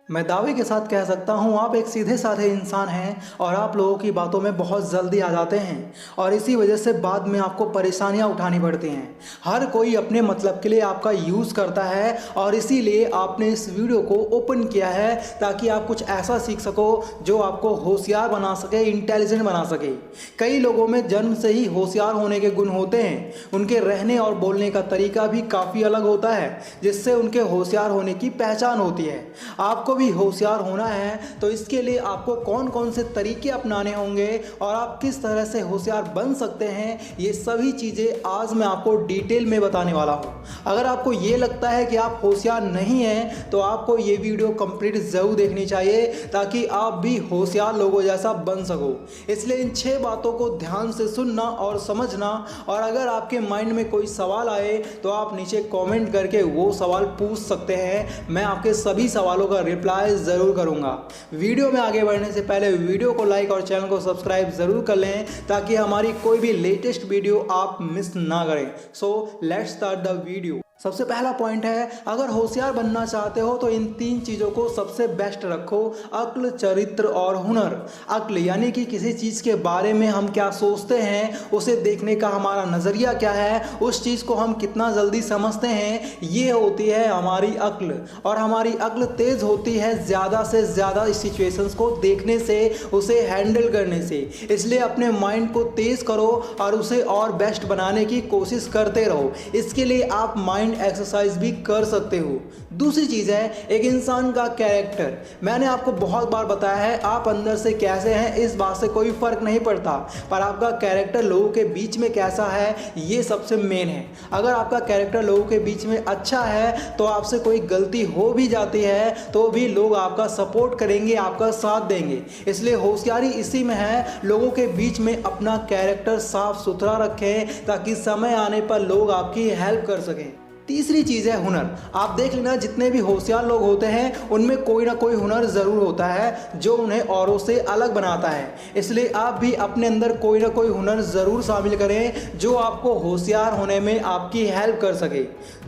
मैं दावे के साथ कह सकता हूँ आप एक सीधे साधे इंसान हैं और आप लोगों की बातों में बहुत जल्दी आ जाते हैं और इसी वजह से बाद में आपको परेशानियाँ उठानी पड़ती हैं। हर कोई अपने मतलब के लिए आपका यूज़ करता है और इसीलिए आपने इस वीडियो को ओपन किया है ताकि आप कुछ ऐसा सीख सको जो आपको होशियार बना सके, इंटेलिजेंट बना सके। कई लोगों में जन्म से ही होशियार होने के गुण होते हैं। उनके रहने और बोलने का तरीका भी काफ़ी अलग होता है जिससे उनके होशियार होने की पहचान होती है। आपको भी होशियार होना है तो इसके लिए आपको कौन कौन से तरीके अपनाने होंगे और आप किस तरह से होशियार बन सकते हैं, ये सभी चीज़ें आज मैं आपको डिटेल में बताने वाला हूँ। अगर आपको ये लगता है कि आप होशियार नहीं हैं तो आपको ये वीडियो कंप्लीट ज़रूर देखनी चाहिए ताकि आप भी होशियार लोगों जैसा बन सको। इसलिए इन 6 बातों को ध्यान से सुनना और समझना, और अगर आपके माइंड में कोई सवाल आए तो आप नीचे कमेंट करके वो सवाल पूछ सकते हैं। मैं आपके सभी सवालों का रिप्लाई ज़रूर करूंगा। वीडियो में आगे बढ़ने से पहले वीडियो को लाइक और चैनल को सब्सक्राइब ज़रूर कर लें ताकि हमारी कोई भी लेटेस्ट वीडियो आप मिस ना करें। So let's start the video. सबसे पहला पॉइंट है, अगर होशियार बनना चाहते हो तो इन 3 चीज़ों को सबसे बेस्ट रखो: अक्ल, चरित्र और हुनर। अक्ल यानी कि किसी चीज़ के बारे में हम क्या सोचते हैं, उसे देखने का हमारा नज़रिया क्या है, उस चीज़ को हम कितना जल्दी समझते हैं, ये होती है हमारी अक्ल। और हमारी अक्ल तेज़ होती है ज़्यादा से ज़्यादा इस सिचुएशंस को देखने से, उसे हैंडल करने से। इसलिए अपने माइंड को तेज़ करो और उसे और बेस्ट बनाने की कोशिश करते रहो। इसके लिए आप माइंड एक्सरसाइज भी कर सकते हो। दूसरी चीज़ है एक इंसान का कैरेक्टर। मैंने आपको बहुत बार बताया है आप अंदर से कैसे हैं इस बात से कोई फर्क नहीं पड़ता, पर आपका कैरेक्टर लोगों के बीच में कैसा है ये सबसे मेन है। अगर आपका कैरेक्टर लोगों के बीच में अच्छा है तो आपसे कोई गलती हो भी जाती है तो भी लोग आपका सपोर्ट करेंगे, आपका साथ देंगे। इसलिए होशियारी इसी में है, लोगों के बीच में अपना कैरेक्टर साफ सुथरा रखें ताकि समय आने पर लोग आपकी हेल्प कर सकें। तीसरी चीज़ है हुनर। आप देख लेना जितने भी होशियार लोग होते हैं उनमें कोई ना कोई हुनर ज़रूर होता है जो उन्हें औरों से अलग बनाता है। इसलिए आप भी अपने अंदर कोई ना कोई हुनर ज़रूर शामिल करें जो आपको होशियार होने में आपकी हेल्प कर सके।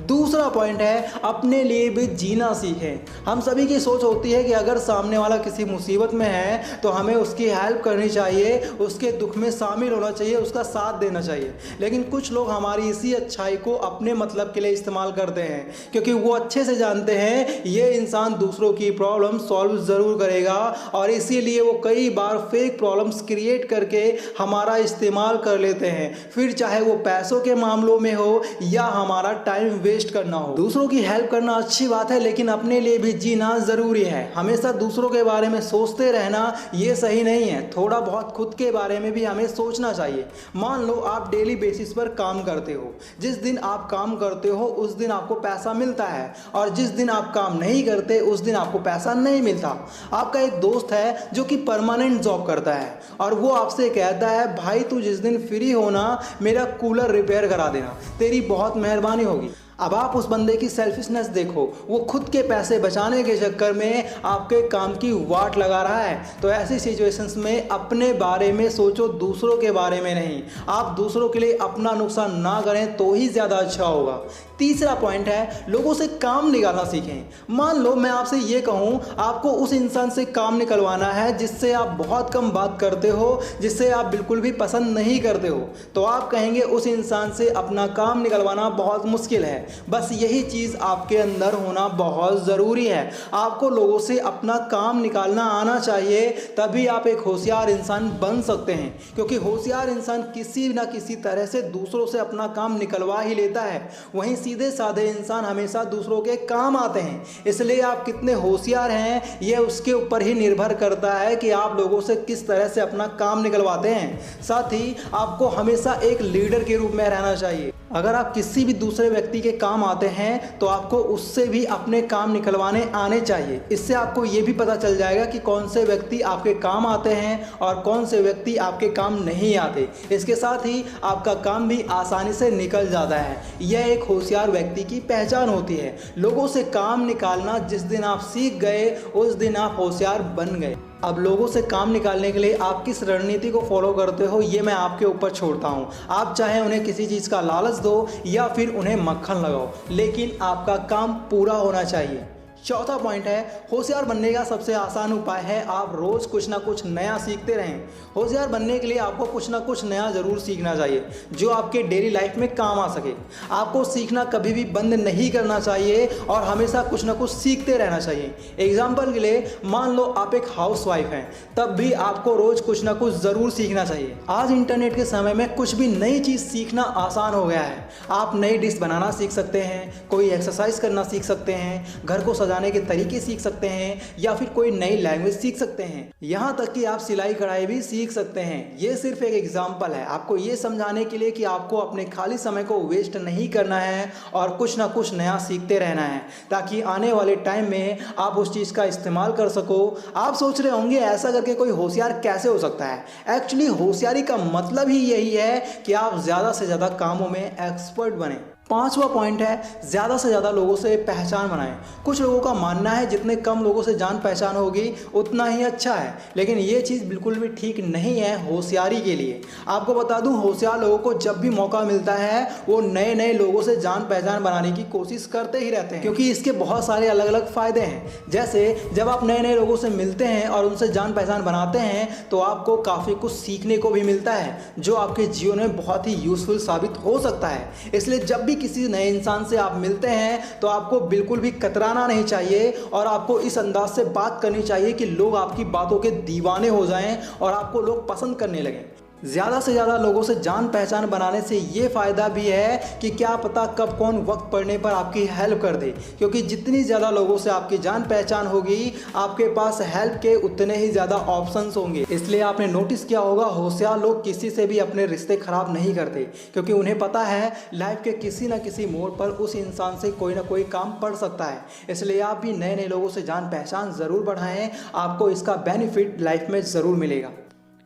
दूसरा पॉइंट है अपने लिए भी जीना सीखें। हम सभी की सोच होती है कि अगर सामने वाला किसी मुसीबत में है तो हमें उसकी हेल्प करनी चाहिए, उसके दुख में शामिल होना चाहिए, उसका साथ देना चाहिए। लेकिन कुछ लोग हमारी इसी अच्छाई को अपने मतलब के लिए इस्तेमाल करते हैं क्योंकि वो अच्छे से जानते हैं ये इंसान दूसरों की प्रॉब्लम सॉल्व ज़रूर करेगा, और इसीलिए वो कई बार फेक प्रॉब्लम्स क्रिएट करके हमारा इस्तेमाल कर लेते हैं, फिर चाहे वो पैसों के मामलों में हो या हमारा टाइम वेस्ट करना हो। दूसरों की हेल्प करना अच्छी बात है लेकिन अपने लिए भी जीना ज़रूरी है। हमेशा दूसरों के बारे में सोचते रहना ये सही नहीं है, थोड़ा बहुत खुद के बारे में भी हमें सोचना चाहिए। मान लो आप डेली बेसिस पर काम करते हो, जिस दिन आप काम करते हो उस दिन आपको पैसा मिलता है और जिस दिन आप काम नहीं करते उस दिन आपको पैसा नहीं मिलता। आपका एक दोस्त है जो कि परमानेंट जॉब करता है और वो आपसे कहता है भाई तू जिस दिन फ्री होना मेरा कूलर रिपेयर करा देना, तेरी बहुत मेहरबानी होगी। अब आप उस बंदे की सेल्फिशनेस देखो, वो खुद के पैसे बचाने के चक्कर में आपके काम की वाट लगा रहा है। तो ऐसी सिचुएशंस में अपने बारे में सोचो, दूसरों के बारे में नहीं। आप दूसरों के लिए अपना नुकसान ना करें तो ही ज़्यादा अच्छा होगा। तीसरा पॉइंट है लोगों से काम निकालना सीखें। मान लो मैं आपसे ये कहूँ आपको उस इंसान से काम निकलवाना है जिससे आप बहुत कम बात करते हो, जिससे आप बिल्कुल भी पसंद नहीं करते हो, तो आप कहेंगे उस इंसान से अपना काम निकलवाना बहुत मुश्किल है। बस यही चीज़ आपके अंदर होना बहुत ज़रूरी है। आपको लोगों से अपना काम निकालना आना चाहिए, तभी आप एक होशियार इंसान बन सकते हैं। क्योंकि होशियार इंसान किसी ना किसी तरह से दूसरों से अपना काम निकलवा ही लेता है, वहीं सीधे साधे इंसान हमेशा दूसरों के काम आते हैं। इसलिए आप कितने होशियार हैं यह उसके ऊपर ही निर्भर करता है कि आप लोगों से किस तरह से अपना काम निकलवाते हैं। साथ ही आपको हमेशा एक लीडर के रूप में रहना चाहिए। अगर आप किसी भी दूसरे व्यक्ति के काम आते हैं तो आपको उससे भी अपने काम निकलवाने आने चाहिए। इससे आपको ये भी पता चल जाएगा कि कौन से व्यक्ति आपके काम आते हैं और कौन से व्यक्ति आपके काम नहीं आते। इसके साथ ही आपका काम भी आसानी से निकल जाता है। यह एक होशियार व्यक्ति की पहचान होती है। लोगों से काम निकालना जिस दिन आप सीख गए उस दिन आप होशियार बन गए। अब लोगों से काम निकालने के लिए आप किस रणनीति को फॉलो करते हो ये मैं आपके ऊपर छोड़ता हूँ। आप चाहे उन्हें किसी चीज़ का लालच दो या फिर उन्हें मक्खन लगाओ, लेकिन आपका काम पूरा होना चाहिए। चौथा पॉइंट है, होशियार बनने का सबसे आसान उपाय है आप रोज कुछ ना कुछ नया सीखते रहें। होशियार बनने के लिए आपको कुछ ना कुछ नया ज़रूर सीखना चाहिए जो आपके डेली लाइफ में काम आ सके। आपको सीखना कभी भी बंद नहीं करना चाहिए और हमेशा कुछ ना कुछ सीखते रहना चाहिए। एग्जाम्पल के लिए मान लो आप एक हाउसवाइफ हैं, तब भी आपको रोज कुछ ना कुछ ज़रूर सीखना चाहिए। आज इंटरनेट के समय में कुछ भी नई चीज़ सीखना आसान हो गया है। आप नई डिश बनाना सीख सकते हैं, कोई एक्सरसाइज करना सीख सकते हैं, घर को सजाने के तरीके सीख सकते हैं या फिर कोई नई लैंग्वेज सीख सकते हैं। यहाँ तक कि आप सिलाई कढ़ाई भी सीख सकते हैं। ये सिर्फ एक एग्जाम्पल है आपको ये समझाने के लिए कि आपको अपने खाली समय को वेस्ट नहीं करना है और कुछ ना कुछ नया सीखते रहना है ताकि आने वाले टाइम में आप उस चीज़ का इस्तेमाल कर सको। आप सोच रहे होंगे ऐसा करके कोई होशियार कैसे हो सकता है। एक्चुअली होशियारी का मतलब ही यही है कि आप ज़्यादा से ज़्यादा कामों में एक्सपर्ट बने। पांचवा पॉइंट है, ज़्यादा से ज़्यादा लोगों से पहचान बनाएं। कुछ लोगों का मानना है जितने कम लोगों से जान पहचान होगी उतना ही अच्छा है, लेकिन ये चीज़ बिल्कुल भी ठीक नहीं है होशियारी के लिए। आपको बता दूं, होशियार लोगों को जब भी मौका मिलता है वो नए नए लोगों से जान पहचान बनाने की कोशिश करते ही रहते हैं, क्योंकि इसके बहुत सारे अलग अलग फ़ायदे हैं। जैसे जब आप नए नए लोगों से मिलते हैं और उनसे जान पहचान बनाते हैं तो आपको काफ़ी कुछ सीखने को भी मिलता है जो आपके जीवन में बहुत ही यूज़फुल साबित हो सकता है। इसलिए जब भी किसी नए इंसान से आप मिलते हैं तो आपको बिल्कुल भी कतराना नहीं चाहिए और आपको इस अंदाज से बात करनी चाहिए कि लोग आपकी बातों के दीवाने हो जाएं और आपको लोग पसंद करने लगें। ज़्यादा से ज़्यादा लोगों से जान पहचान बनाने से ये फ़ायदा भी है कि क्या पता कब कौन वक्त पड़ने पर आपकी हेल्प कर दे, क्योंकि जितनी ज़्यादा लोगों से आपकी जान पहचान होगी आपके पास हेल्प के उतने ही ज़्यादा ऑप्शंस होंगे। इसलिए आपने नोटिस किया होगा होशियार लोग किसी से भी अपने रिश्ते ख़राब नहीं करते, क्योंकि उन्हें पता है लाइफ के किसी न किसी मोड़ पर उस इंसान से कोई ना कोई काम पड़ सकता है। इसलिए आप भी नए नए लोगों से जान पहचान ज़रूर बढ़ाएं, आपको इसका बेनिफिट लाइफ में ज़रूर मिलेगा।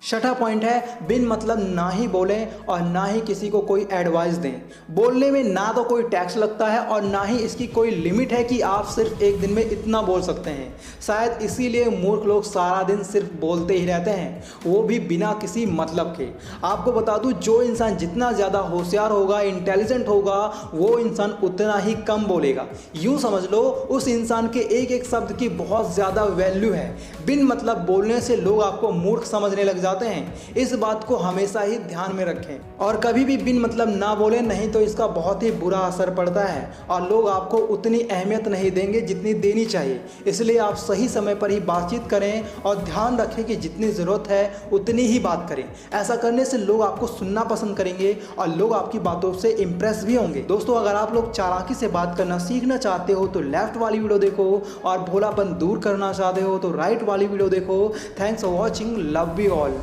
छठा पॉइंट है, बिन मतलब ना ही बोलें और ना ही किसी को कोई एडवाइस दें। बोलने में ना तो कोई टैक्स लगता है और ना ही इसकी कोई लिमिट है कि आप सिर्फ एक दिन में इतना बोल सकते हैं। शायद इसीलिए मूर्ख लोग सारा दिन सिर्फ बोलते ही रहते हैं, वो भी बिना किसी मतलब के। आपको बता दूं, जो इंसान जितना ज़्यादा होशियार होगा, इंटेलिजेंट होगा, वो इंसान उतना ही कम बोलेगा। यूँ समझ लो उस इंसान के एक एक शब्द की बहुत ज़्यादा वैल्यू है। बिन मतलब बोलने से लोग आपको मूर्ख समझने लग जाते हैं। इस बात को हमेशा ही ध्यान में रखें और कभी भी बिन मतलब ना बोलें, नहीं तो इसका बहुत ही बुरा असर पड़ता है और लोग आपको उतनी अहमियत नहीं देंगे जितनी देनी चाहिए। इसलिए आप सही समय पर ही बातचीत करें और ध्यान रखें कि जितनी ज़रूरत है उतनी ही बात करें। ऐसा करने से लोग आपको सुनना पसंद करेंगे और लोग आपकी बातों से इम्प्रेस भी होंगे। दोस्तों, अगर आप लोग चालाकी से बात करना सीखना चाहते हो तो लेफ्ट वाली वीडियो देखो और भोलापन दूर करना चाहते हो तो राइट वाली वीडियो देखो। Thanks for watching, love you all.